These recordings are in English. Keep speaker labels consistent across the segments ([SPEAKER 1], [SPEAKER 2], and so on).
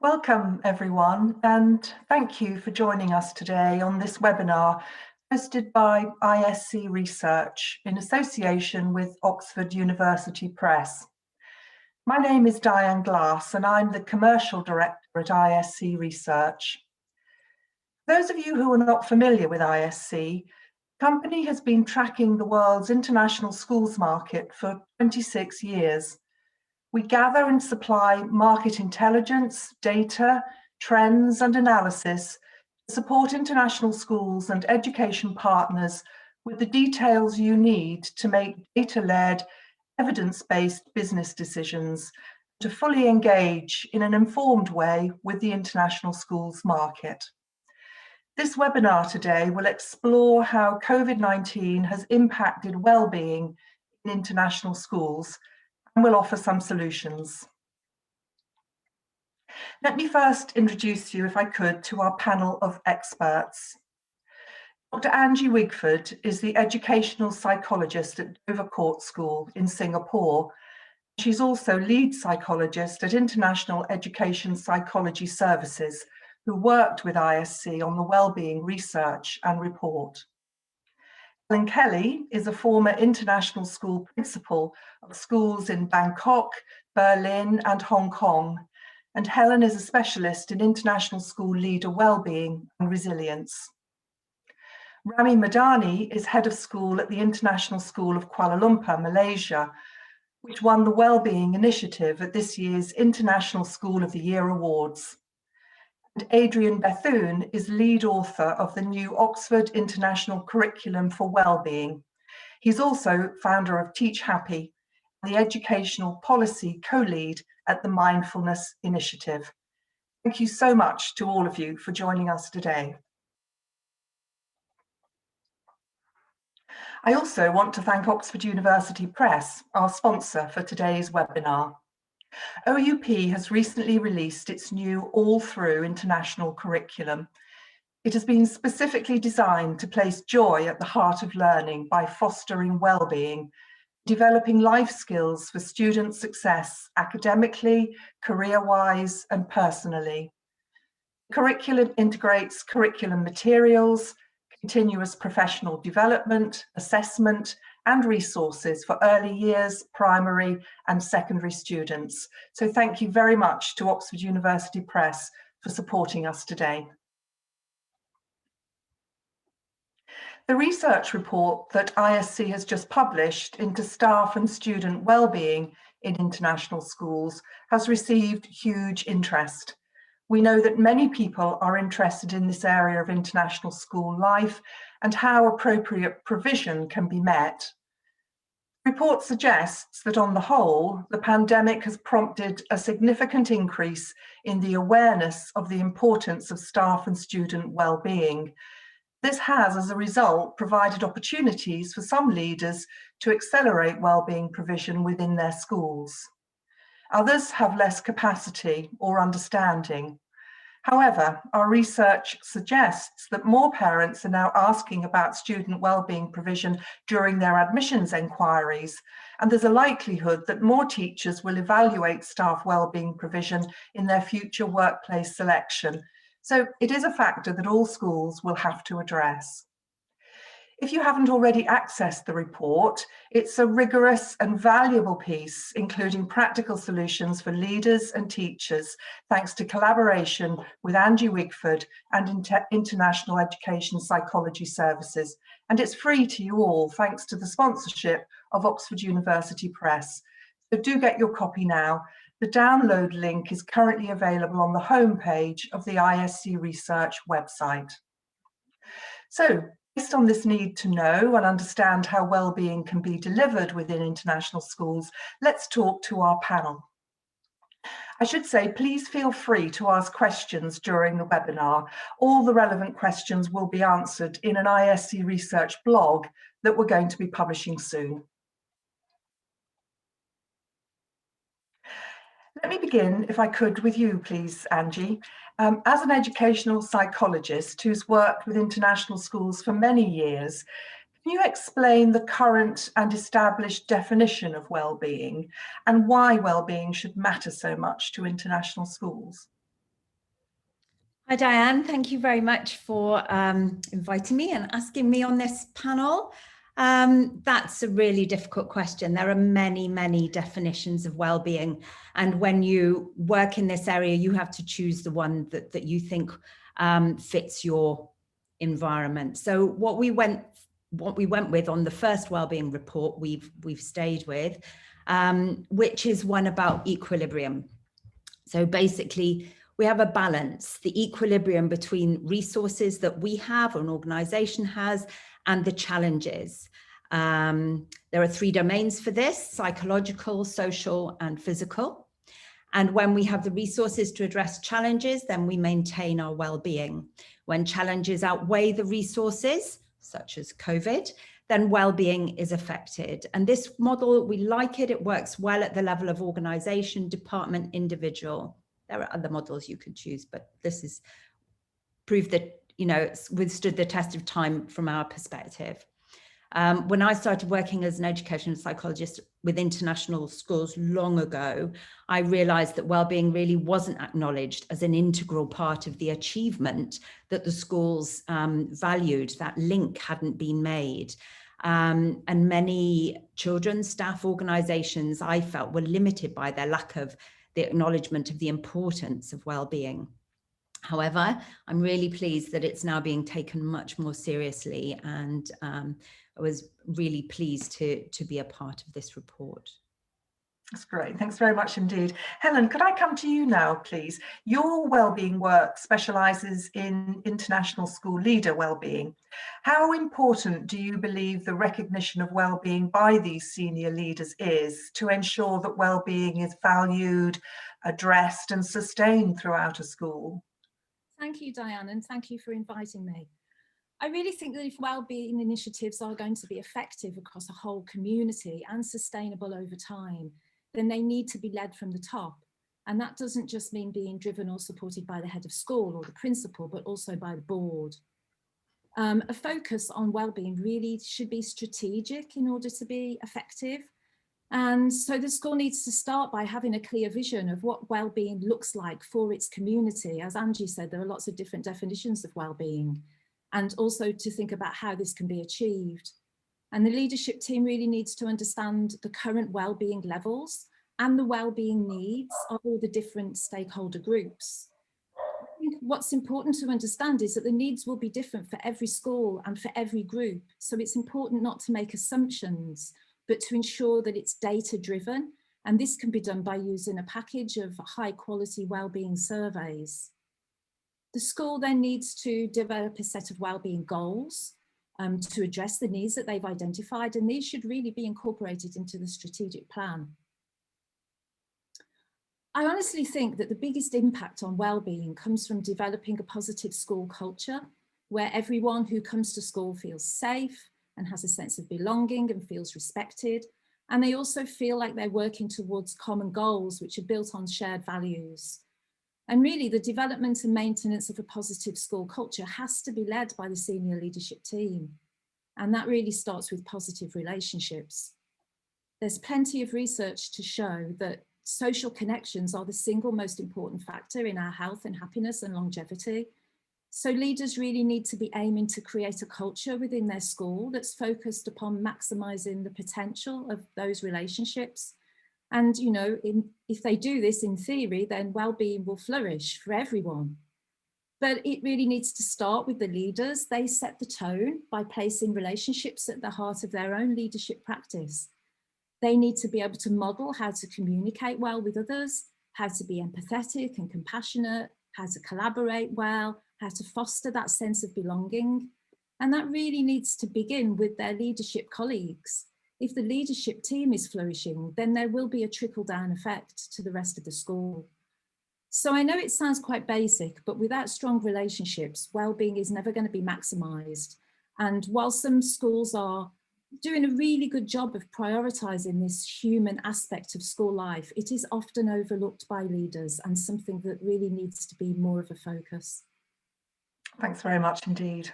[SPEAKER 1] Welcome everyone, and thank you for joining us today on this webinar hosted by ISC Research in association with Oxford University Press. My name is Diane Glass and I'm the Commercial Director at ISC Research. For those of you who are not familiar with ISC, the company has been tracking the world's international schools market for 26 years. We gather and supply market intelligence, data, trends and analysis to support international schools and education partners with the details you need to make data-led, evidence-based business decisions, to fully engage in an informed way with the international schools market. This webinar today will explore how COVID-19 has impacted well-being in international schools, and will offer some solutions. Let me first introduce you, if I could, to our panel of experts. Dr. Angie Wigford is the educational psychologist at Dover Court School in Singapore. She's also lead psychologist at International Education Psychology Services, who worked with ISC on the wellbeing research and report. Helen Kelly is a former international school principal of schools in Bangkok, Berlin and Hong Kong, and Helen is a specialist in international school leader wellbeing and resilience. Rami Madani is head of school at the International School of Kuala Lumpur, Malaysia, which won the Wellbeing Initiative at this year's International School of the Year Awards. And Adrian Bethune is lead author of the new Oxford International Curriculum for Wellbeing. He's also founder of Teachappy, the educational policy co-lead at the Mindfulness Initiative. Thank you so much to all of you for joining us today. I also want to thank Oxford University Press, our sponsor for today's webinar. OUP has recently released its new all-through international curriculum. It has been specifically designed to place joy at the heart of learning by fostering well-being, developing life skills for student success academically, career-wise and personally. The curriculum integrates curriculum materials, continuous professional development, assessment and resources for early years, primary and secondary students. So thank you very much to Oxford University Press for supporting us today. The research report that ISC has just published into staff and student wellbeing in international schools has received huge interest. We know that many people are interested in this area of international school life and how appropriate provision can be met. The report suggests that on the whole, the pandemic has prompted a significant increase in the awareness of the importance of staff and student well-being. This has, as a result, provided opportunities for some leaders to accelerate well-being provision within their schools. Others have less capacity or understanding. However, our research suggests that more parents are now asking about student wellbeing provision during their admissions enquiries, and there's a likelihood that more teachers will evaluate staff wellbeing provision in their future workplace selection. So it is a factor that all schools will have to address. If you haven't already accessed the report, it's a rigorous and valuable piece, including practical solutions for leaders and teachers, thanks to collaboration with Angie Wigford and International Education Psychology Services. And it's free to you all, thanks to the sponsorship of Oxford University Press. So do get your copy now. The download link is currently available on the homepage of the ISC Research website. So, based on this need to know and understand how well-being can be delivered within international schools, let's talk to our panel. I should say, please feel free to ask questions during the webinar. All the relevant questions will be answered in an ISC Research blog that we're going to be publishing soon. Let me begin, if I could, with you, please, Angie. As an educational psychologist who's worked with international schools for many years, can you explain the current and established definition of well-being and why well-being should matter so much to international schools?
[SPEAKER 2] Hi Diane, thank you very much for inviting me and asking me on this panel. That's a really difficult question. There are many, many definitions of well-being, and when you work in this area, you have to choose the one that you think fits your environment. So what we went with on the first well-being report we've stayed with, which is one about equilibrium. So basically, we have a balance, the equilibrium between resources that we have or an organization has and the challenges. There are 3 domains for this: psychological, social, and physical. And when we have the resources to address challenges, then we maintain our well-being. When challenges outweigh the resources, such as COVID, then well-being is affected. And this model, we like it. It works well at the level of organization, department, individual. There are other models you could choose, but this is proved that, it's withstood the test of time from our perspective. When I started working as an educational psychologist with international schools long ago, I realized that well-being really wasn't acknowledged as an integral part of the achievement that the schools valued. That link hadn't been made. And many children, staff, organizations, I felt, were limited by their lack of the acknowledgement of the importance of well-being. However, I'm really pleased that it's now being taken much more seriously, and I was really pleased to be a part of this report.
[SPEAKER 1] That's great. Thanks very much indeed. Helen, could I come to you now, please? Your wellbeing work specialises in international school leader wellbeing. How important do you believe the recognition of wellbeing by these senior leaders is to ensure that wellbeing is valued, addressed and sustained throughout a school?
[SPEAKER 3] Thank you, Diane, and thank you for inviting me. I really think that if wellbeing initiatives are going to be effective across a whole community and sustainable over time, then they need to be led from the top. And that doesn't just mean being driven or supported by the head of school or the principal, but also by the board. A focus on wellbeing really should be strategic in order to be effective. And so the school needs to start by having a clear vision of what wellbeing looks like for its community. As Angie said, there are lots of different definitions of wellbeing, and also to think about how this can be achieved. And the leadership team really needs to understand the current wellbeing levels and the wellbeing needs of all the different stakeholder groups. I think what's important to understand is that the needs will be different for every school and for every group. So it's important not to make assumptions, but to ensure that it's data driven. And this can be done by using a package of high quality wellbeing surveys. The school then needs to develop a set of wellbeing goals to address the needs that they've identified, and these should really be incorporated into the strategic plan. I honestly think that the biggest impact on wellbeing comes from developing a positive school culture where everyone who comes to school feels safe and has a sense of belonging and feels respected. And they also feel like they're working towards common goals, which are built on shared values. And really, the development and maintenance of a positive school culture has to be led by the senior leadership team. And that really starts with positive relationships. There's plenty of research to show that social connections are the single most important factor in our health and happiness and longevity. So leaders really need to be aiming to create a culture within their school that's focused upon maximising the potential of those relationships. And, if they do this in theory, then well-being will flourish for everyone. But it really needs to start with the leaders. They set the tone by placing relationships at the heart of their own leadership practice. They need to be able to model how to communicate well with others, how to be empathetic and compassionate, how to collaborate well, how to foster that sense of belonging. And that really needs to begin with their leadership colleagues. If the leadership team is flourishing, then there will be a trickle-down effect to the rest of the school. So I know it sounds quite basic, but without strong relationships, well-being is never going to be maximised. And while some schools are doing a really good job of prioritising this human aspect of school life, it is often overlooked by leaders and something that really needs to be more of a focus.
[SPEAKER 1] Thanks very much indeed.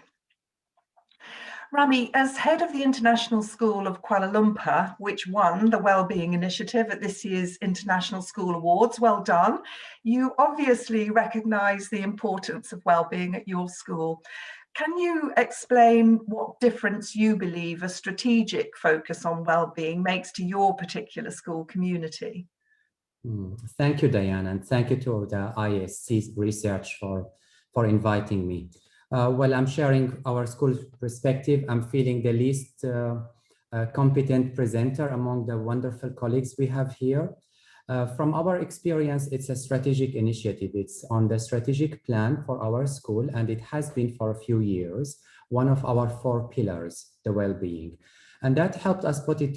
[SPEAKER 1] Rami, as head of the International School of Kuala Lumpur, which won the Wellbeing Initiative at this year's International School Awards, well done. You obviously recognise the importance of wellbeing at your school. Can you explain what difference you believe a strategic focus on wellbeing makes to your particular school community?
[SPEAKER 4] Thank you, Diane, and thank you to the ISC research for inviting me. Well, I'm sharing our school's perspective. I'm feeling the least competent presenter among the wonderful colleagues we have here. From our experience, it's a strategic initiative. It's on the strategic plan for our school, and it has been for a few years, one of our 4 pillars, the well-being. And that helped us putting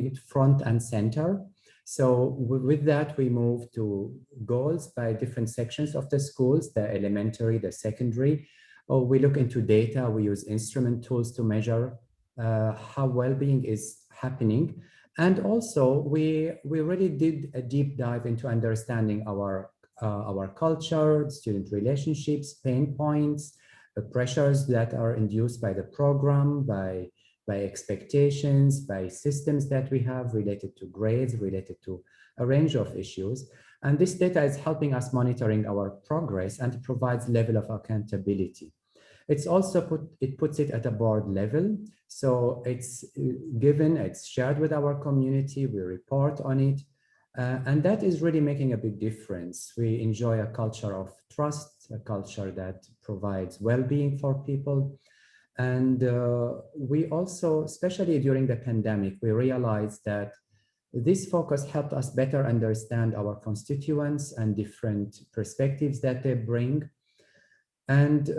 [SPEAKER 4] it front and center. So with that, we moved to goals by different sections of the schools, the elementary, the secondary. We look into data, we use instrument tools to measure how well-being is happening. And also we really did a deep dive into understanding our culture, student relationships, pain points, the pressures that are induced by the program, by expectations, by systems that we have related to grades, related to a range of issues. And this data is helping us monitoring our progress and provides level of accountability. It's also puts it at a board level. So it's given, it's shared with our community, we report on it. And that is really making a big difference. We enjoy a culture of trust, a culture that provides well-being for people. And we also, especially during the pandemic, we realized that this focus helped us better understand our constituents and different perspectives that they bring. And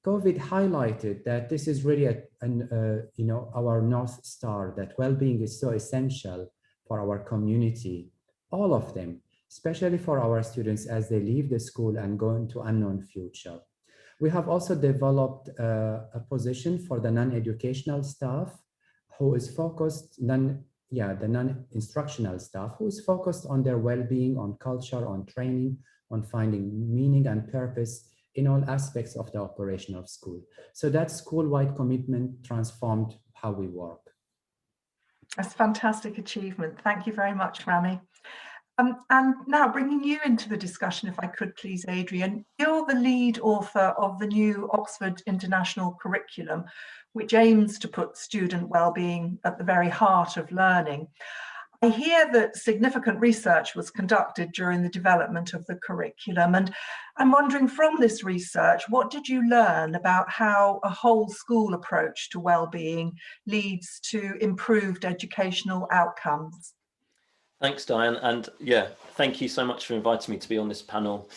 [SPEAKER 4] COVID highlighted that this is really our North Star, that well-being is so essential for our community, all of them, especially for our students as they leave the school and go into unknown future. We have also developed a position for the non-educational staff who is focused, the non-instructional staff who is focused on their well-being, on culture, on training, on finding meaning and purpose in all aspects of the operation of school. So that school-wide commitment transformed how we work.
[SPEAKER 1] That's a fantastic achievement. Thank you very much, Rami. And now bringing you into the discussion, if I could please, Adrian, you're the lead author of the new Oxford International Curriculum, which aims to put student wellbeing at the very heart of learning. I hear that significant research was conducted during the development of the curriculum, and I'm wondering, from this research, what did you learn about how a whole school approach to wellbeing leads to improved educational outcomes?
[SPEAKER 5] Thanks, Diane, and thank you so much for inviting me to be on this panel.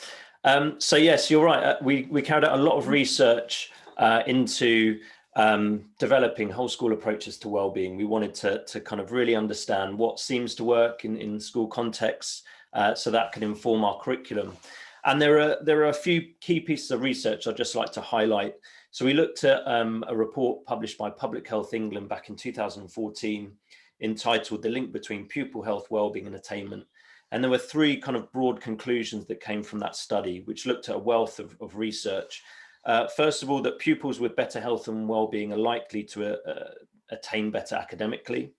[SPEAKER 5] So yes, you're right. We carried out a lot of research into developing whole school approaches to wellbeing. We wanted to kind of really understand what seems to work in school contexts, so that can inform our curriculum. And there are a few key pieces of research I'd just like to highlight. So we looked at a report published by Public Health England back in 2014, entitled "The Link Between Pupil Health, Wellbeing and Attainment." And there were 3 kind of broad conclusions that came from that study, which looked at a wealth of research. First of all, that pupils with better health and well-being are likely to attain better academically.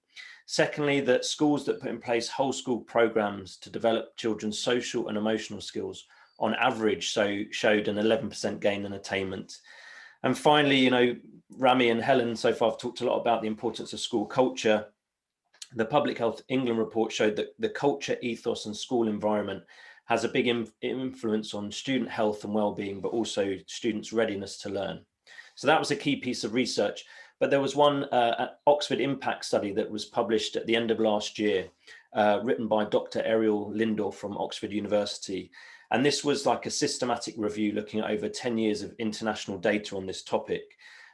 [SPEAKER 5] Secondly, that schools that put in place whole school programs to develop children's social and emotional skills on average showed an 11% gain in attainment. And finally, Rami and Helen so far have talked a lot about the importance of school culture. The Public Health England report showed that the culture, ethos and school environment has a big influence on student health and well-being, but also students' readiness to learn. So that was a key piece of research. But there was one Oxford impact study that was published at the end of last year, written by Dr. Ariel Lindor from Oxford University. And this was like a systematic review looking at over 10 years of international data on this topic.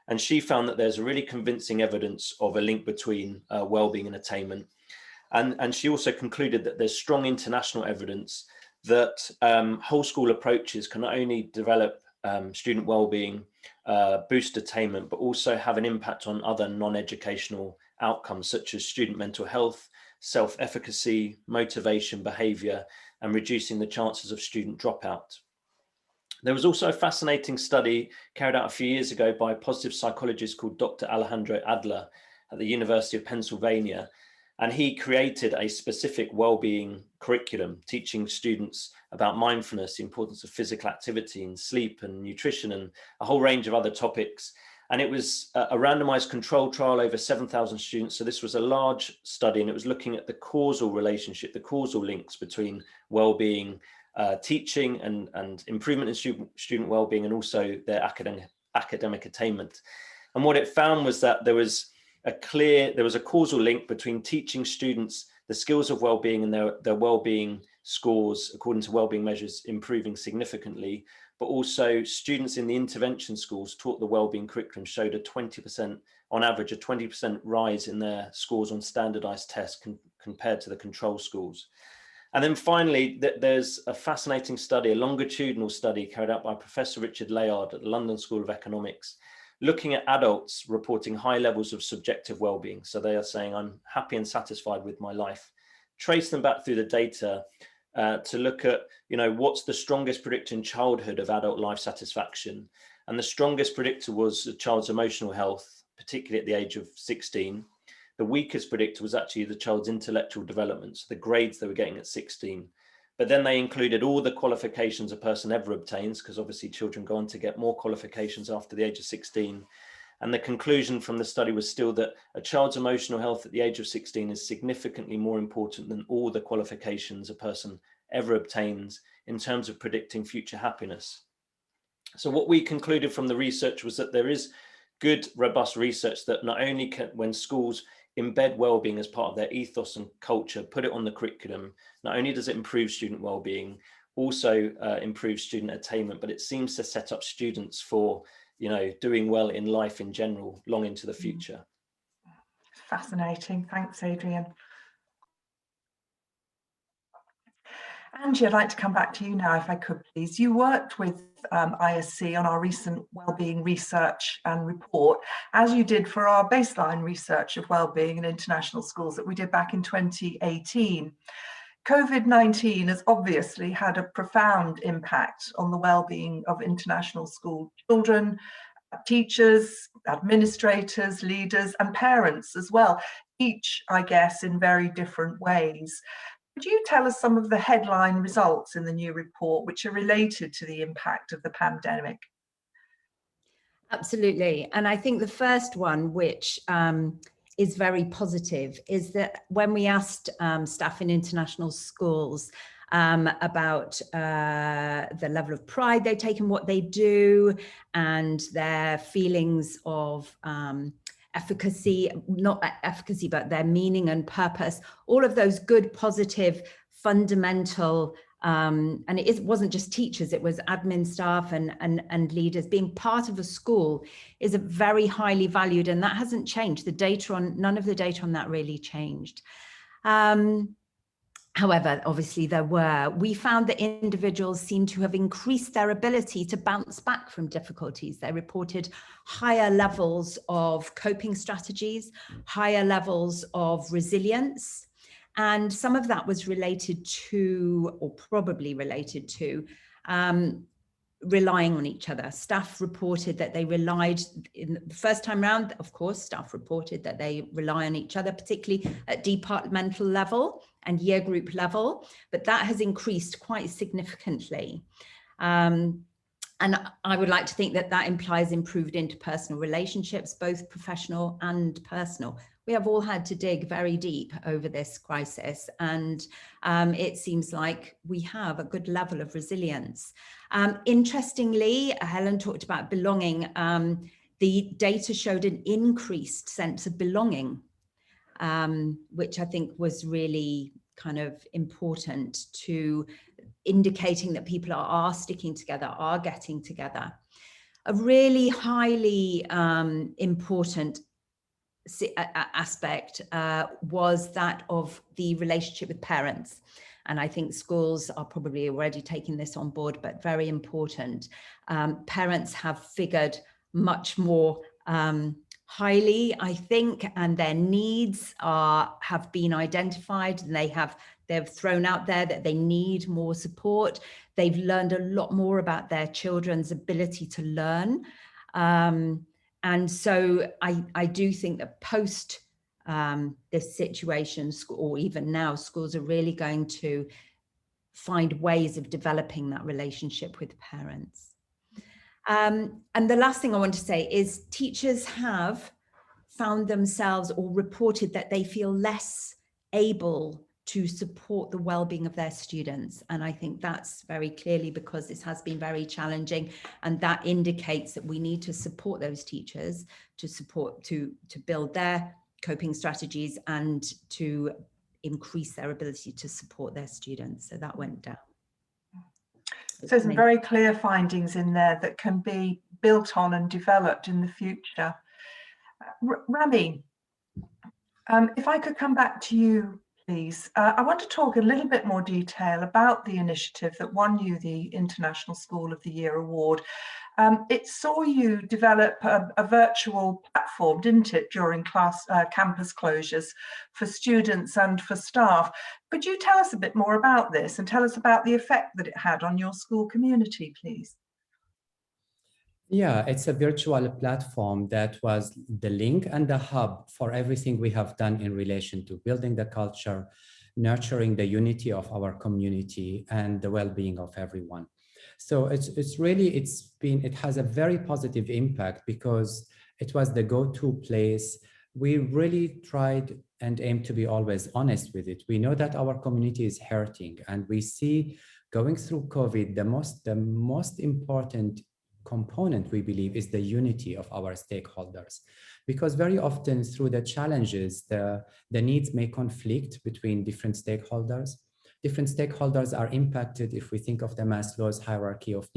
[SPEAKER 5] And she found that there's a really convincing evidence of a link between well-being and attainment. And she also concluded that there's strong international evidence that whole school approaches can not only develop student well-being, boost attainment, but also have an impact on other non-educational outcomes such as student mental health, self-efficacy, motivation, behaviour, and reducing the chances of student dropout. There was also a fascinating study carried out a few years ago by a positive psychologist called Dr. Alejandro Adler at the University of Pennsylvania. And he created a specific well-being curriculum, teaching students about mindfulness, the importance of physical activity and sleep and nutrition and a whole range of other topics. And it was a randomized control trial over 7,000 students. So this was a large study, and it was looking at the causal relationship, the causal links between well-being, teaching and improvement in student well-being, and also their academic attainment. And what it found was that there was a causal link between teaching students the skills of well-being and their well-being scores, according to well-being measures, improving significantly. But also students in the intervention schools taught the well-being curriculum showed a 20%, on average, a 20% rise in their scores on standardized tests compared to the control schools. And then finally, there's a fascinating study, a longitudinal study carried out by Professor Richard Layard at the London School of Economics, looking at adults reporting high levels of subjective well-being. So they are saying, I'm happy and satisfied with my life. Trace them back through the data to look at, what's the strongest predictor in childhood of adult life satisfaction. And the strongest predictor was a child's emotional health, particularly at the age of 16. The weakest predictor was actually the child's intellectual development, so the grades they were getting at 16. But then they included all the qualifications a person ever obtains, because obviously children go on to get more qualifications after the age of 16. And the conclusion from the study was still that a child's emotional health at the age of 16 is significantly more important than all the qualifications a person ever obtains in terms of predicting future happiness. So what we concluded from the research was that there is good, robust research that not only can, when schools embed well-being as part of their ethos and culture, put it on the curriculum, not only does it improve student well-being, also improves student attainment, but it seems to set up students for doing well in life in general, long into the future.
[SPEAKER 1] Fascinating. Thanks, Adrian. Angie, I'd like to come back to you now, if I could, please. You worked with ISC on our recent wellbeing research and report, as you did for our baseline research of wellbeing in international schools that we did back in 2018. COVID-19 has obviously had a profound impact on the well-being of international school children, teachers, administrators, leaders, and parents as well, each, I guess, in very different ways. Could you tell us some of the headline results in the new report which are related to the impact of the pandemic?
[SPEAKER 2] Absolutely. And I think the first one, which is very positive, is that when we asked staff in international schools about the level of pride they take in what they do and their feelings of efficacy, not efficacy, but their meaning and purpose, all of those good, positive, fundamental, and it wasn't just teachers, it was admin staff and leaders. Being part of a school is a very highly valued, and that hasn't changed. The data on, none of the data on that really changed. However, obviously we found that individuals seem to have increased their ability to bounce back from difficulties. They reported higher levels of coping strategies, higher levels of resilience. And some of that was related to, or probably related to, relying on each other. Staff reported that they relied, in the first time round, of course, staff reported that they rely on each other, particularly at departmental level and year group level, but that has increased quite significantly. And I would like to think that that implies improved interpersonal relationships, both professional and personal. We have all had to dig very deep over this crisis, and it seems like we have a good level of resilience. Interestingly, Helen talked about belonging. The data showed an increased sense of belonging, which I think was really kind of important to indicating that people are sticking together, are getting together. A really highly important aspect was that of the relationship with parents. And I think schools are probably already taking this on board, but very important. Parents have figured much more highly, I think, and their needs have been identified, and they've thrown out there that they need more support. they've learned a lot more about their children's ability to learn. And so I do think that post this situation, or even now, schools are really going to find ways of developing that relationship with parents. And the last thing I want to say is teachers have found themselves or reported that they feel less able to support the well-being of their students. And I think that's very clearly because this has been very challenging, and that indicates that we need to support those teachers to build their coping strategies and to increase their ability to support their students. So that went down.
[SPEAKER 1] So some very clear findings in there that can be built on and developed in the future. Rami, if I could come back to you, please. I want to talk a little bit more detail about the initiative that won you the International School of the Year award. It saw you develop a virtual platform, didn't it, during campus closures for students and for staff. Could you tell us a bit more about this and tell us about the effect that it had on your school community, please?
[SPEAKER 4] Yeah, it's a virtual platform that was the link and the hub for everything we have done in relation to building the culture, nurturing the unity of our community, and the well-being of everyone. So it has a very positive impact because it was the go-to place. We really tried and aimed to be always honest with it. We know that our community is hurting, and we see going through COVID, the most important component, we believe, is the unity of our stakeholders, because very often through the challenges, the needs may conflict between different stakeholders. Different stakeholders are impacted if we think of the Maslow's hierarchy of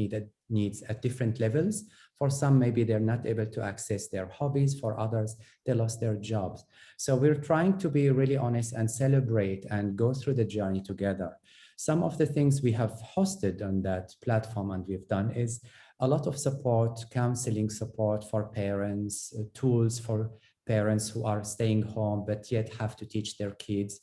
[SPEAKER 4] needs at different levels. For some, maybe they're not able to access their hobbies. For others, they lost their jobs. So we're trying to be really honest and celebrate and go through the journey together. Some of the things we have hosted on that platform and we've done is a lot of support, counseling support for parents, tools for parents who are staying home but yet have to teach their kids.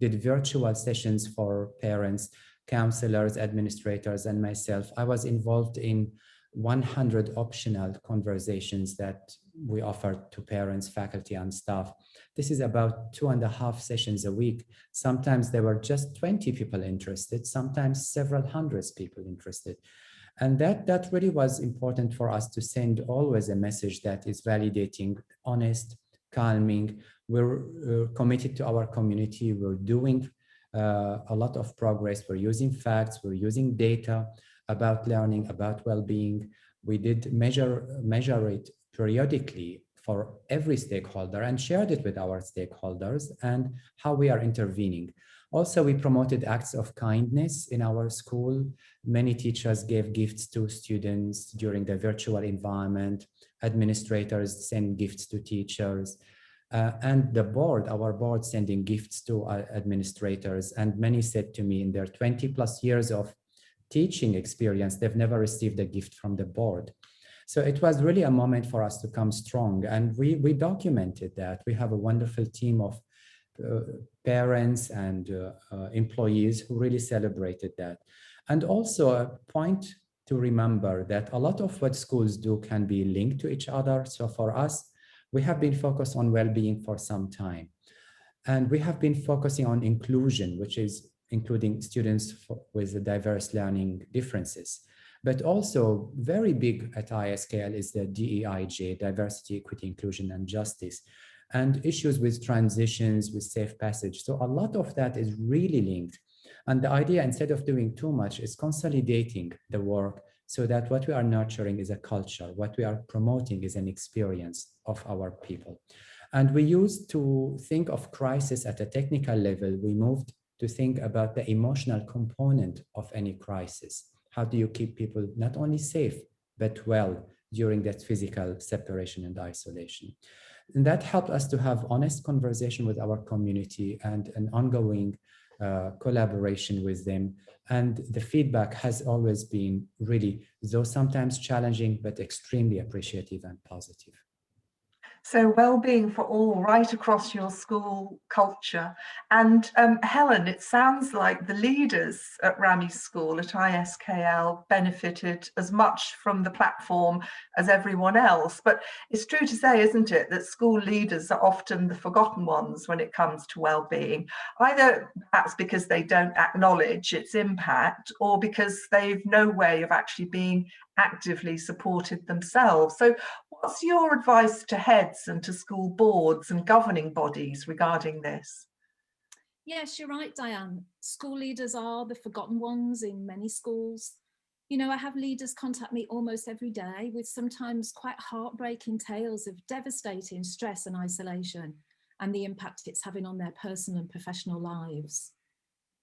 [SPEAKER 4] Did virtual sessions for parents, counselors, administrators, and myself. I was involved in 100 optional conversations that we offered to parents, faculty, and staff. This is about 2.5 sessions a week. Sometimes there were just 20 people interested, sometimes several hundreds people interested. And that really was important for us to send always a message that is validating, honest, calming. We're committed to our community. We're doing a lot of progress. We're using facts. We're using data about learning, about well-being. We did measure it periodically for every stakeholder and shared it with our stakeholders and how we are intervening. Also, we promoted acts of kindness in our school. Many teachers gave gifts to students during the virtual environment. Administrators sent gifts to teachers. And our board sending gifts to administrators. And many said to me in their 20+ years of teaching experience, they've never received a gift from the board. So it was really a moment for us to come strong. And we documented that. We have a wonderful team of parents and employees who really celebrated that. And also a point to remember that a lot of what schools do can be linked to each other. So for us, we have been focused on well-being for some time. And we have been focusing on inclusion, which is including students with diverse learning differences. But also very big at ISKL is the DEIJ, diversity, equity, inclusion, and justice, and issues with transitions, with safe passage. So a lot of that is really linked. And the idea, instead of doing too much, is consolidating the work so that what we are nurturing is a culture, what we are promoting is an experience of our people. And we used to think of crisis at a technical level. We moved to think about the emotional component of any crisis. How do you keep people not only safe, but well during that physical separation and isolation? And that helped us to have honest conversation with our community and an ongoing collaboration with them. And the feedback has always been really, though sometimes challenging, but extremely appreciative and positive.
[SPEAKER 1] So well-being for all, right across your school culture. And Helen, it sounds like the leaders at Rami's school at ISKL benefited as much from the platform as everyone else. But it's true to say, isn't it, that school leaders are often the forgotten ones when it comes to well-being, either perhaps because they don't acknowledge its impact or because they've no way of actually being actively supported themselves. So what's your advice to heads and to school boards and governing bodies regarding this?
[SPEAKER 3] Yes, you're right, Diane. School leaders are the forgotten ones in many schools. You know, I have leaders contact me almost every day with sometimes quite heartbreaking tales of devastating stress and isolation and the impact it's having on their personal and professional lives.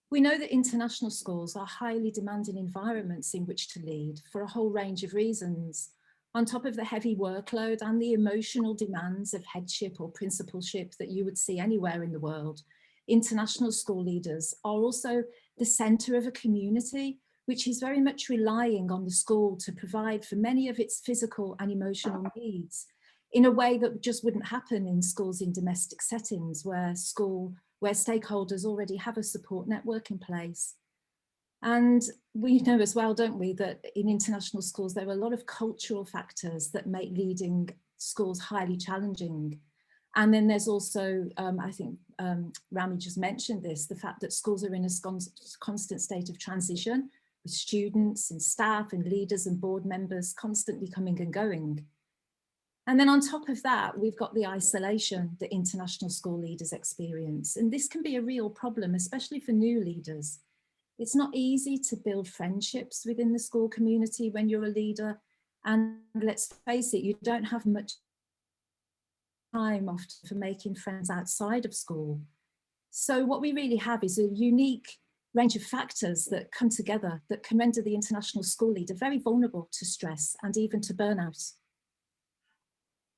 [SPEAKER 3] We know that international schools are highly demanding environments in which to lead for a whole range of reasons. On top of the heavy workload and the emotional demands of headship or principalship that you would see anywhere in the world, international school leaders are also the centre of a community which is very much relying on the school to provide for many of its physical and emotional needs in a way that just wouldn't happen in schools in domestic settings where stakeholders already have a support network in place. And we know as well, don't we, that in international schools, there are a lot of cultural factors that make leading schools highly challenging. And then there's also, I think Rami just mentioned this, the fact that schools are in a constant state of transition with students and staff and leaders and board members constantly coming and going. And then on top of that, we've got the isolation that international school leaders experience. And this can be a real problem, especially for new leaders. It's not easy to build friendships within the school community when you're a leader. And let's face it, you don't have much time often for making friends outside of school. So what we really have is a unique range of factors that come together that can render the international school leader very vulnerable to stress and even to burnout.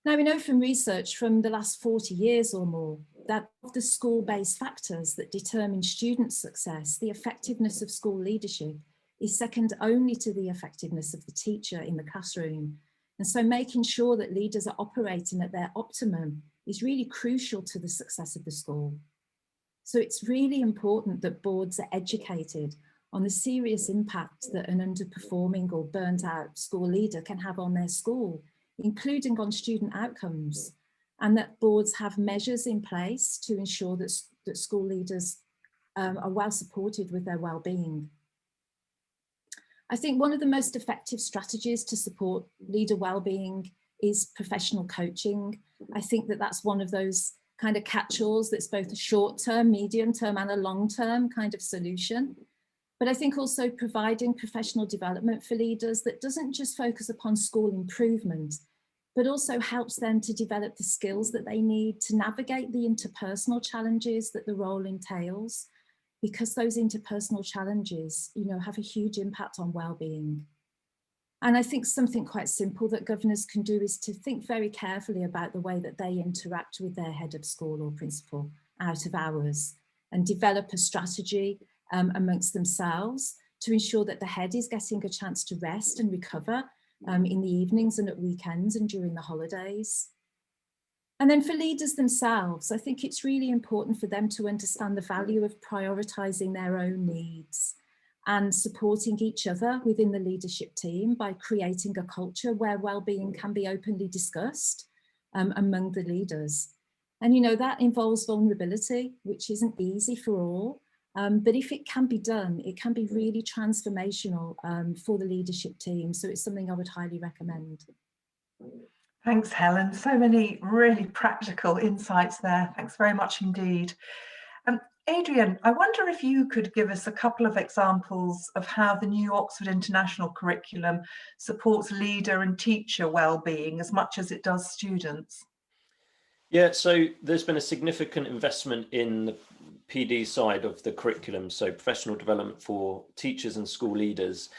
[SPEAKER 3] Now, we know from research from the last 40 years or more that of the school-based factors that determine student success, the effectiveness of school leadership is second only to the effectiveness of the teacher in the classroom. And so making sure that leaders are operating at their optimum is really crucial to the success of the school. So it's really important that boards are educated on the serious impact that an underperforming or burnt out school leader can have on their school, including on student outcomes, and that boards have measures in place to ensure that school leaders are well supported with their well-being. I think one of the most effective strategies to support leader well-being is professional coaching. I think that that's one of those kind of catch-alls that's both a short-term, medium-term and a long-term kind of solution. But I think also providing professional development for leaders that doesn't just focus upon school improvement, but also helps them to develop the skills that they need to navigate the interpersonal challenges that the role entails, because those interpersonal challenges, you know, have a huge impact on well-being. And I think something quite simple that governors can do is to think very carefully about the way that they interact with their head of school or principal out of hours and develop a strategy amongst themselves to ensure that the head is getting a chance to rest and recover in the evenings and at weekends and during the holidays. And then for leaders themselves, I think it's really important for them to understand the value of prioritising their own needs and supporting each other within the leadership team by creating a culture where well-being can be openly discussed among the leaders. And you know, that involves vulnerability, which isn't easy for all, but if it can be done, it can be really transformational for the leadership team. So it's something I would highly recommend.
[SPEAKER 1] Thanks, Helen. So many really practical insights there. Thanks very much indeed. Adrian, I wonder if you could give us a couple of examples of how the new Oxford International curriculum supports leader and teacher well-being as much as it does students.
[SPEAKER 5] Yeah, so there's been a significant investment in the PD side of the curriculum, so professional development for teachers and school leaders.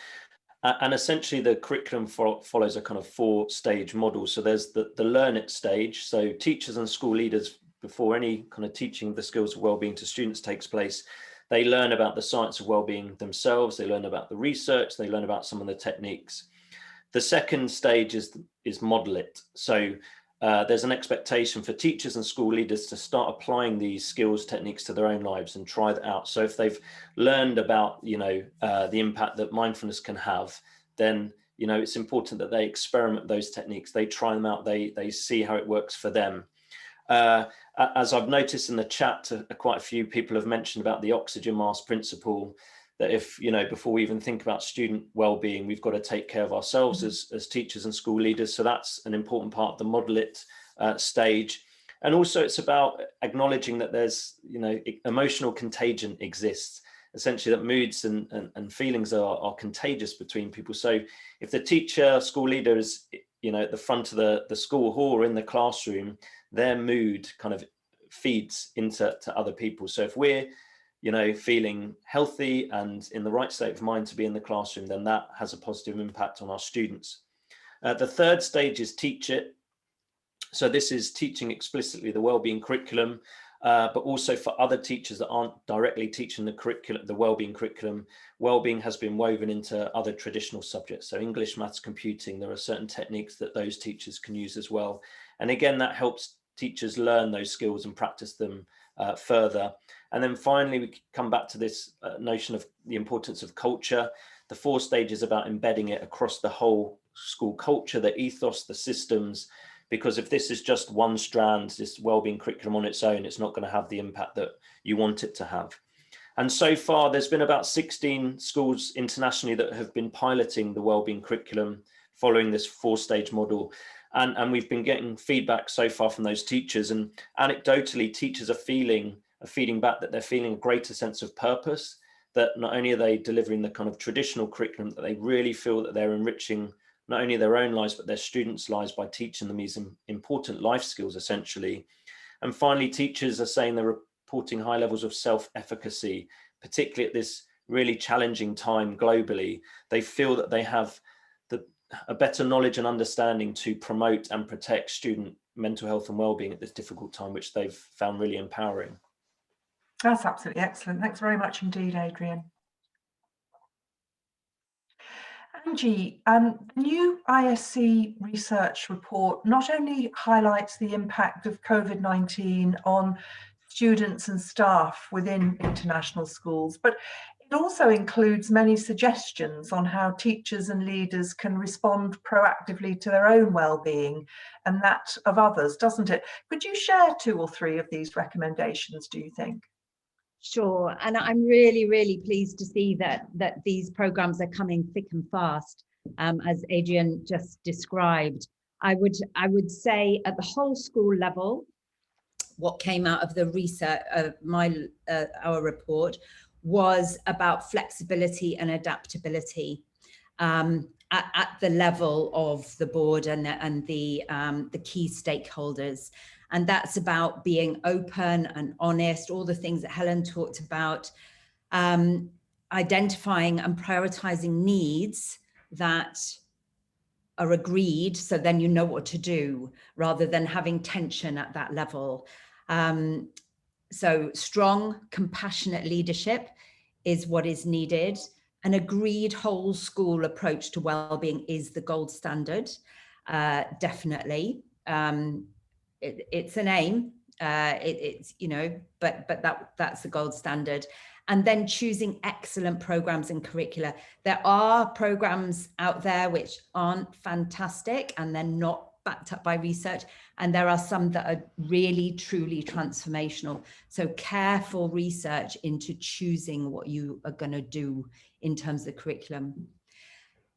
[SPEAKER 5] And essentially the curriculum follows a kind of 4-stage model. So there's the learn it stage. So teachers and school leaders, before any kind of teaching of the skills of wellbeing to students takes place, they learn about the science of wellbeing themselves, they learn about the research, they learn about some of the techniques. The second stage is model it. So there's an expectation for teachers and school leaders to start applying these skills techniques to their own lives and try that out. So if they've learned about, the impact that mindfulness can have, then, it's important that they experiment those techniques, they try them out, they see how it works for them. As I've noticed in the chat, quite a few people have mentioned about the oxygen mask principle, that if, before we even think about student well-being, we've got to take care of ourselves as teachers and school leaders. So that's an important part of the model it stage. And also it's about acknowledging that there's, emotional contagion exists, essentially that moods and feelings are contagious between people. So if the teacher, school leader is, at the front of the school hall or in the classroom, their mood kind of feeds into other people. So if we're, feeling healthy and in the right state of mind to be in the classroom, then that has a positive impact on our students. The third stage is teach it. So this is teaching explicitly the wellbeing curriculum, but also for other teachers that aren't directly teaching the wellbeing curriculum, wellbeing has been woven into other traditional subjects. So English, maths, computing, there are certain techniques that those teachers can use as well. And again, that helps teachers learn those skills and practice them further. And then finally, we come back to this notion of the importance of culture. The fourth stage is about embedding it across the whole school culture, the ethos, the systems, because if this is just one strand, this wellbeing curriculum on its own, it's not going to have the impact that you want it to have. And so far, there's been about 16 schools internationally that have been piloting the wellbeing curriculum following this 4-stage model. And we've been getting feedback so far from those teachers, and anecdotally, teachers are feeding back that they're feeling a greater sense of purpose, that not only are they delivering the kind of traditional curriculum, that they really feel that they're enriching not only their own lives, but their students' lives by teaching them these important life skills, essentially. And finally, teachers are saying they're reporting high levels of self-efficacy, particularly at this really challenging time globally. They feel that they have a better knowledge and understanding to promote and protect student mental health and well-being at this difficult time, which they've found really empowering.
[SPEAKER 1] That's absolutely excellent. Thanks very much indeed, Adrian. Angie, the new ISC research report not only highlights the impact of COVID-19 on students and staff within international schools, but it also includes many suggestions on how teachers and leaders can respond proactively to their own well-being and that of others, doesn't it? Could you share 2 or 3 of these recommendations, do you think?
[SPEAKER 2] Sure, and I'm really, really pleased to see that these programs are coming thick and fast, as Adrian just described. I would say at the whole school level, what came out of the research of our report was about flexibility and adaptability at the level of the board and the key stakeholders. And that's about being open and honest, all the things that Helen talked about, identifying and prioritizing needs that are agreed, so then you know what to do, rather than having tension at that level. So strong, compassionate leadership is what is needed. An agreed whole school approach to well-being is the gold standard, definitely. It's an aim, it's but that's the gold standard. And then choosing excellent programs and curricula. There are programs out there which aren't fantastic and they're not backed up by research, and there are some that are really truly transformational. So careful research into choosing what you are going to do in terms of the curriculum.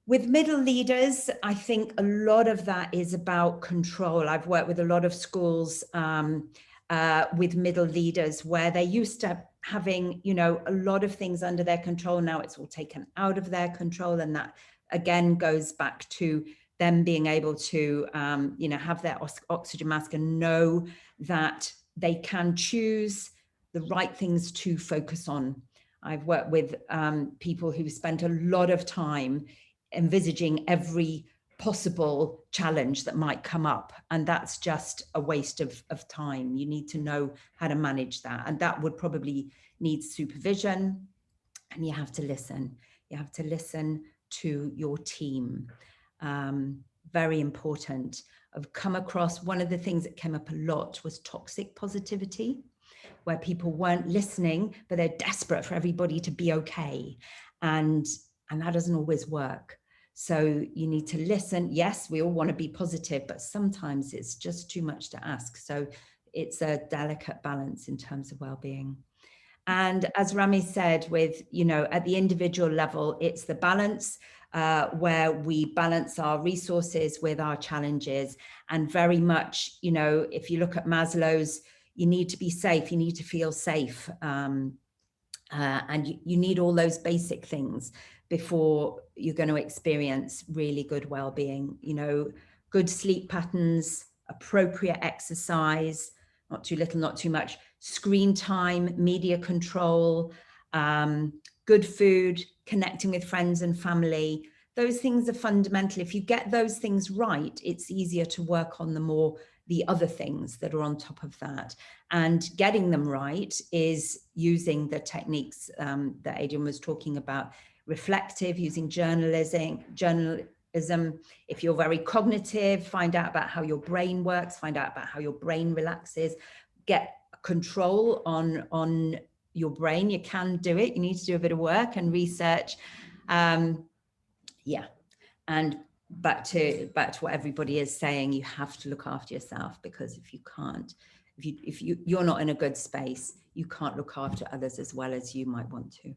[SPEAKER 2] With middle leaders, I think a lot of that is about control. I've worked with a lot of schools with middle leaders where they used to having, a lot of things under their control. Now it's all taken out of their control. And that again goes back to them being able to, have their oxygen mask and know that they can choose the right things to focus on. I've worked with people who spent a lot of time envisaging every possible challenge that might come up, and that's just a waste of time. You need to know how to manage that, and that would probably need supervision, and you have to listen. You have to listen to your team. very important. I've come across, one of the things that came up a lot was toxic positivity, where people weren't listening, but they're desperate for everybody to be okay. And that doesn't always work. So you need to listen. Yes, we all want to be positive, but sometimes it's just too much to ask. So it's a delicate balance in terms of well-being. And as Rami said, with, you know, at the individual level, it's the balance where we balance our resources with our challenges. And very much, you know, if you look at Maslow's, you need to be safe, you need to feel safe. And you need all those basic things before you're going to experience really good well-being. You know, good sleep patterns, appropriate exercise, not too little, not too much, screen time, media control, good food, connecting with friends and family. Those things are fundamental. If you get those things right, it's easier to work on the other things that are on top of that. And getting them right is using the techniques that Adrian was talking about, reflective, using journalism. If you're very cognitive, find out about how your brain works, find out about how your brain relaxes, get control on your brain. You can do it. You need to do a bit of work and research. Yeah. And back to what everybody is saying, you have to look after yourself, because if you can't, if you're not in a good space, you can't look after others as well as you might want to.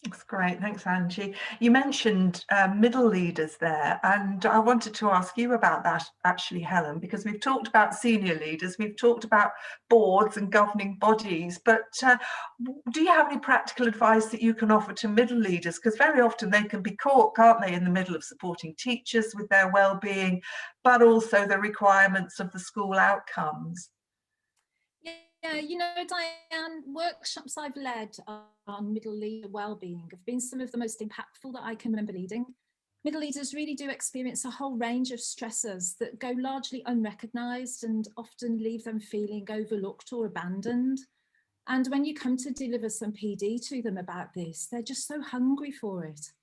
[SPEAKER 1] That's great. Thanks, Angie. You mentioned middle leaders there, and I wanted to ask you about that actually, Helen, because we've talked about senior leaders, we've talked about boards and governing bodies, but do you have any practical advice that you can offer to middle leaders? Because very often they can be caught, can't they, in the middle of supporting teachers with their well-being, but also the requirements of the school outcomes.
[SPEAKER 3] Yeah, you know, Diane, workshops I've led on middle leader wellbeing have been some of the most impactful that I can remember leading. Middle leaders really do experience a whole range of stressors that go largely unrecognised and often leave them feeling overlooked or abandoned. And when you come to deliver some PD to them about this, they're just so hungry for it.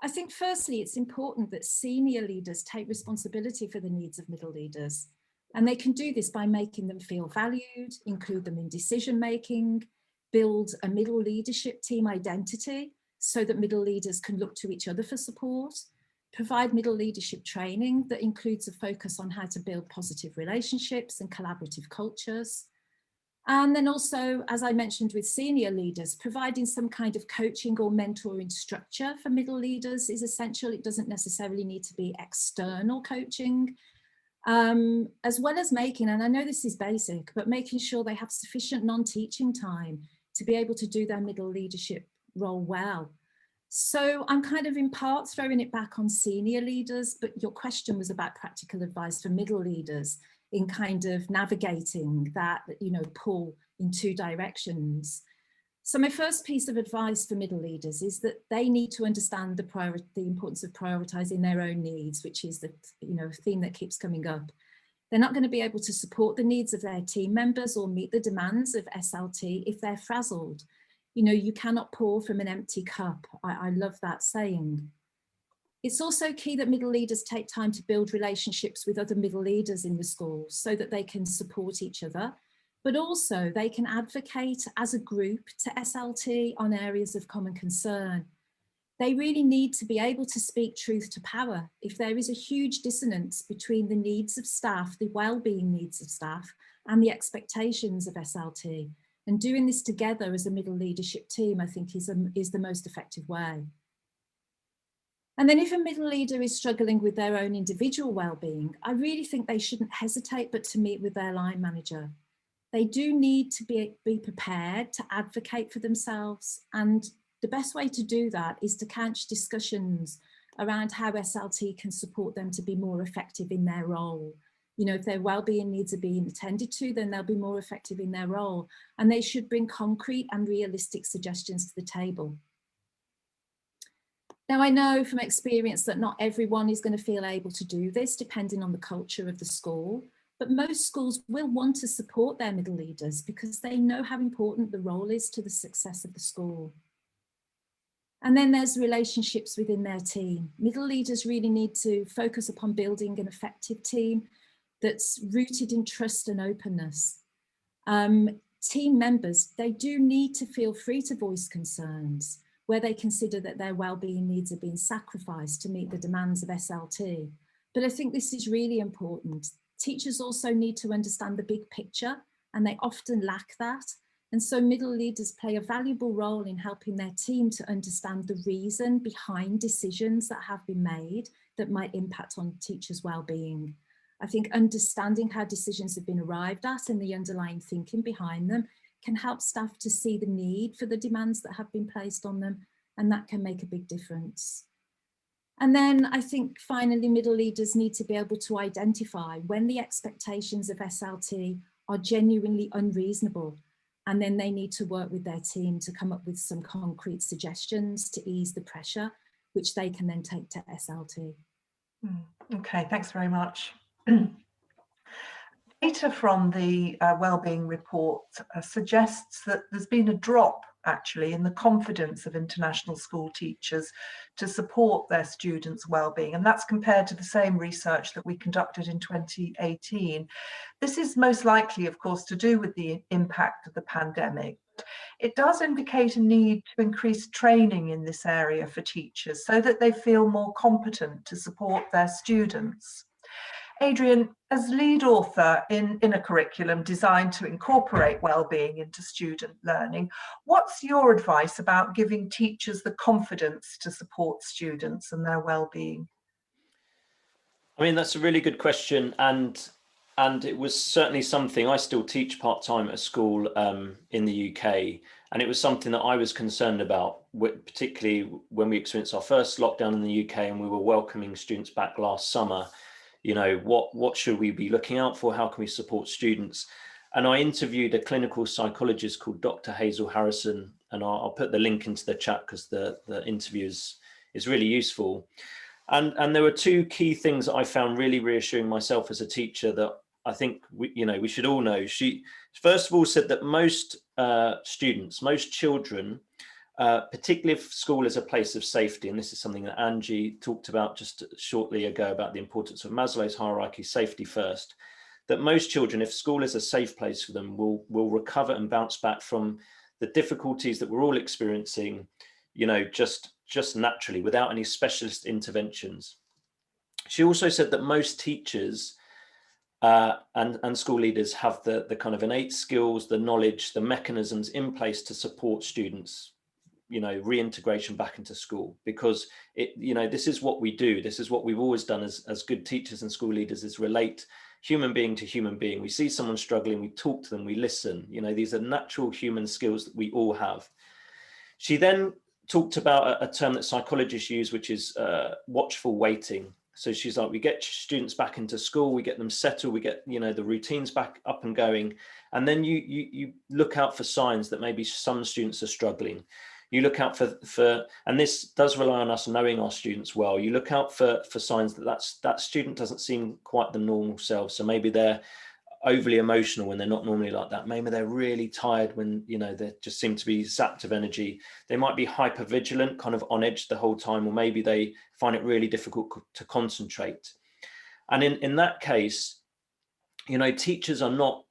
[SPEAKER 3] I think firstly, it's important that senior leaders take responsibility for the needs of middle leaders. And they can do this by making them feel valued, include them in decision making, build a middle leadership team identity so that middle leaders can look to each other for support, provide middle leadership training that includes a focus on how to build positive relationships and collaborative cultures. And then also, as I mentioned with senior leaders, providing some kind of coaching or mentoring structure for middle leaders is essential. It doesn't necessarily need to be external coaching. As well as making, and I know this is basic, but making sure they have sufficient non-teaching time to be able to do their middle leadership role well. So I'm kind of in part throwing it back on senior leaders, but your question was about practical advice for middle leaders in kind of navigating that, you know, pull in two directions. So my first piece of advice for middle leaders is that they need to understand the importance of prioritizing their own needs, which is the, you know, theme that keeps coming up. They're not going to be able to support the needs of their team members or meet the demands of SLT if they're frazzled. You know, you cannot pour from an empty cup. I love that saying. It's also key that middle leaders take time to build relationships with other middle leaders in the school so that they can support each other, but also they can advocate as a group to SLT on areas of common concern. They really need to be able to speak truth to power. If there is a huge dissonance between the needs of staff, the well-being needs of staff, and the expectations of SLT, and doing this together as a middle leadership team, I think is the most effective way. And then if a middle leader is struggling with their own individual well-being, I really think they shouldn't hesitate but to meet with their line manager. They do need to be prepared to advocate for themselves. And the best way to do that is to couch discussions around how SLT can support them to be more effective in their role. You know, if their well-being needs are being attended to, then they'll be more effective in their role. And they should bring concrete and realistic suggestions to the table. Now, I know from experience that not everyone is going to feel able to do this, depending on the culture of the school, but most schools will want to support their middle leaders because they know how important the role is to the success of the school. And then there's relationships within their team. Middle leaders really need to focus upon building an effective team that's rooted in trust and openness. Team members, they do need to feel free to voice concerns where they consider that their wellbeing needs are being sacrificed to meet the demands of SLT. But I think this is really important. Teachers also need to understand the big picture, and they often lack that. And so middle leaders play a valuable role in helping their team to understand the reason behind decisions that have been made that might impact on teachers' well-being. I think understanding how decisions have been arrived at and the underlying thinking behind them can help staff to see the need for the demands that have been placed on them, and that can make a big difference. And then I think finally, middle leaders need to be able to identify when the expectations of SLT are genuinely unreasonable, and then they need to work with their team to come up with some concrete suggestions to ease the pressure, which they can then take to SLT.
[SPEAKER 1] Okay, thanks very much. Data from the Wellbeing report suggests that there's been a drop actually in the confidence of international school teachers to support their students' wellbeing, and that's compared to the same research that we conducted in 2018. This is most likely, of course, to do with the impact of the pandemic. It does indicate a need to increase training in this area for teachers so that they feel more competent to support their students. Adrian, as lead author in a curriculum designed to incorporate wellbeing into student learning, what's your advice about giving teachers the confidence to support students and their wellbeing?
[SPEAKER 5] I mean, that's a really good question, and it was certainly something. I still teach part-time at a school in the UK, and it was something that I was concerned about, particularly when we experienced our first lockdown in the UK and we were welcoming students back last summer. You know, what should we be looking out for? How can we support students? And I interviewed a clinical psychologist called Dr. Hazel Harrison, and I'll put the link into the chat because the interview is really useful. And there were two key things that I found really reassuring myself as a teacher that I think we should all know. She first of all said that most students, most children, particularly if school is a place of safety, and this is something that Angie talked about just shortly ago about the importance of Maslow's hierarchy, safety first, that most children, if school is a safe place for them, will recover and bounce back from the difficulties that we're all experiencing, just naturally without any specialist interventions. She also said that most teachers and school leaders have the kind of innate skills, the knowledge, the mechanisms in place to support students, reintegration back into school, because this is what we do. This is what we've always done as good teachers and school leaders, is relate human being to human being. We see someone struggling, we talk to them, we listen. These are natural human skills that we all have. She then talked about a term that psychologists use, which is watchful waiting. So she's like, we get students back into school, we get them settled, we get the routines back up and going, and then you look out for signs that maybe some students are struggling. You look out for, and this does rely on us knowing our students well. You look out for signs that student doesn't seem quite the normal self. So maybe they're overly emotional when they're not normally like that. Maybe they're really tired when they just seem to be zapped of energy. They might be hyper vigilant, kind of on edge the whole time, or maybe they find it really difficult to concentrate. And in that case, teachers are not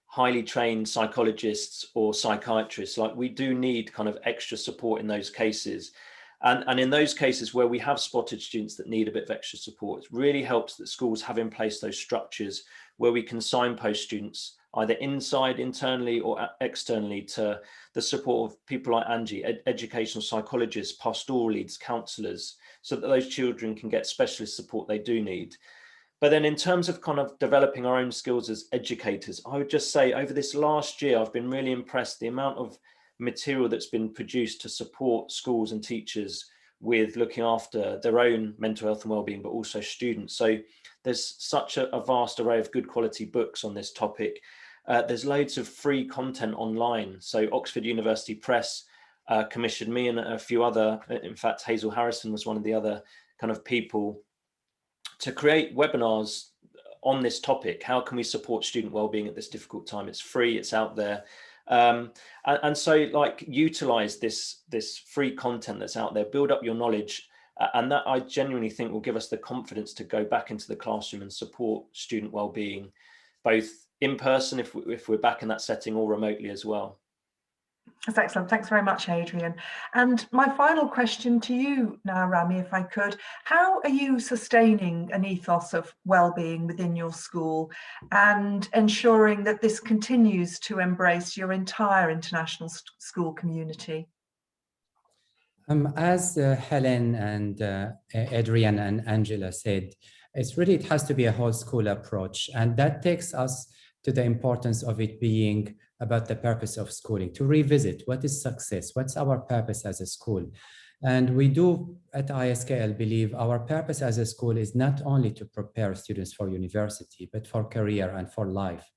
[SPEAKER 5] highly trained psychologists or psychiatrists. Like, we do need kind of extra support in those cases. And in those cases where we have spotted students that need a bit of extra support, it really helps that schools have in place those structures where we can signpost students either internally or externally to the support of people like Angie, educational psychologists, pastoral leads, counsellors, so that those children can get specialist support they do need. But then in terms of kind of developing our own skills as educators, I would just say over this last year, I've been really impressed the amount of material that's been produced to support schools and teachers with looking after their own mental health and wellbeing, but also students. So there's such a vast array of good quality books on this topic. There's loads of free content online. So Oxford University Press commissioned me and a few other, in fact, Hazel Harrison was one of the other kind of people, to create webinars on this topic. How can we support student wellbeing at this difficult time? It's free, it's out there. And so like utilize this free content that's out there, build up your knowledge, and that I genuinely think will give us the confidence to go back into the classroom and support student well-being, both in person if we're back in that setting, or remotely as well.
[SPEAKER 1] That's excellent. Thanks very much, Adrian. And my final question to you now, Rami, if I could, how are you sustaining an ethos of well-being within your school and ensuring that this continues to embrace your entire international school community?
[SPEAKER 4] As Helen and Adrian and Angela said, it has to be a whole school approach. And that takes us to the importance of it being about the purpose of schooling, to revisit what is success, what's our purpose as a school. And we do at ISKL believe our purpose as a school is not only to prepare students for university, but for career and for life.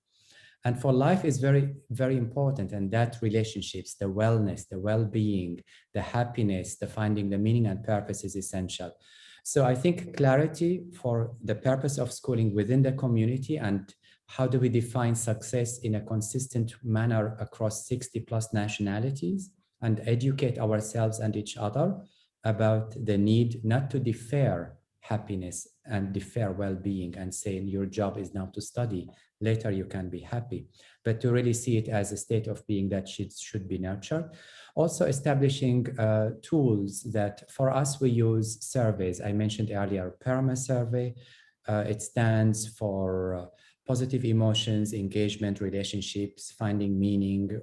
[SPEAKER 4] And for life is very, very important. And that relationships, the wellness, the well-being, the happiness, the finding the meaning and purpose is essential. So I think clarity for the purpose of schooling within the community, and how do we define success in a consistent manner across 60+ nationalities, and educate ourselves and each other about the need not to defer happiness and defer well-being and saying your job is now to study, later you can be happy, but to really see it as a state of being that should be nurtured. Also establishing tools that for us, we use surveys. I mentioned earlier, PERMA survey. It stands for positive emotions, engagement, relationships, finding meaning,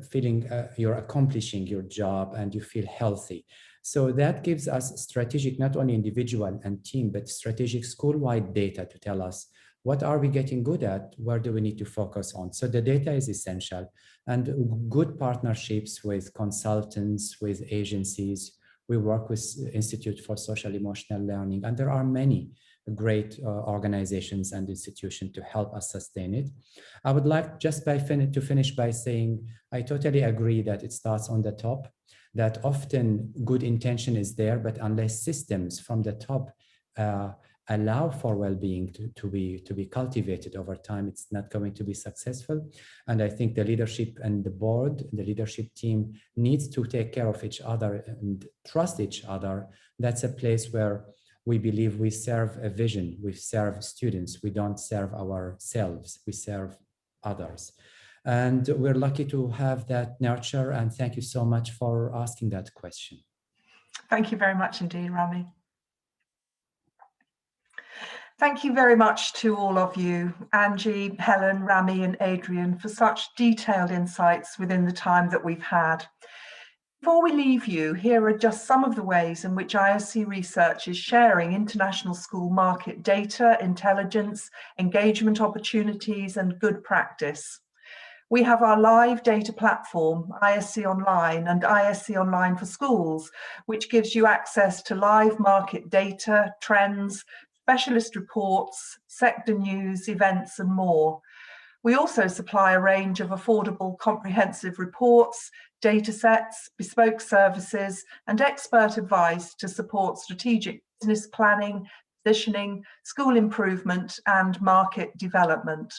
[SPEAKER 4] feeling you're accomplishing your job and you feel healthy. So that gives us strategic, not only individual and team, but strategic school-wide data to tell us what are we getting good at, where do we need to focus on. So the data is essential, and good partnerships with consultants, with agencies. We work with Institute for Social Emotional Learning, and there are many great organizations and institutions to help us sustain it. I would like just to finish by saying, I totally agree that it starts on the top, that often good intention is there, but unless systems from the top allow for well-being to be cultivated over time, it's not going to be successful. And I think the leadership and the board, the leadership team needs to take care of each other and trust each other. That's a place where we believe we serve a vision, we serve students, we don't serve ourselves, we serve others. And we're lucky to have that nurture, and thank you so much for asking that question.
[SPEAKER 1] Thank you very much indeed, Rami. Thank you very much to all of you, Angie, Helen, Rami and Adrian, for such detailed insights within the time that we've had. Before we leave you, here are just some of the ways in which ISC Research is sharing international school market data, intelligence, engagement opportunities, and good practice. We have our live data platform, ISC Online and ISC Online for Schools, which gives you access to live market data, trends, specialist reports, sector news, events, and more. We also supply a range of affordable, comprehensive reports, data sets, bespoke services, and expert advice to support strategic business planning, positioning, school improvement, and market development.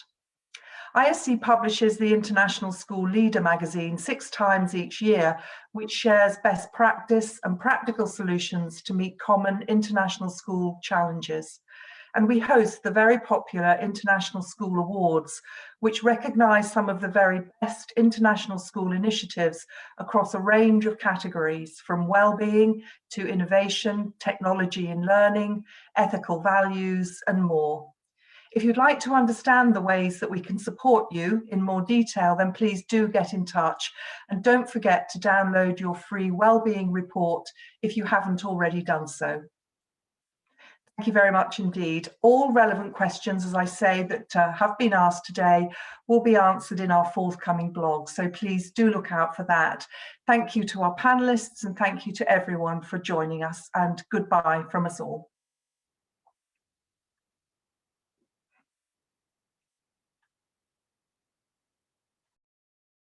[SPEAKER 1] ISC publishes the International School Leader magazine 6 times each year, which shares best practice and practical solutions to meet common international school challenges. And we host the very popular International School Awards, which recognise some of the very best international school initiatives across a range of categories, from well-being to innovation, technology in learning, ethical values, and more. If you'd like to understand the ways that we can support you in more detail, then please do get in touch. And don't forget to download your free wellbeing report if you haven't already done so. Thank you very much indeed. All relevant questions, as I say, that have been asked today will be answered in our forthcoming blog. So please do look out for that. Thank you to our panelists and thank you to everyone for joining us, and goodbye from us all.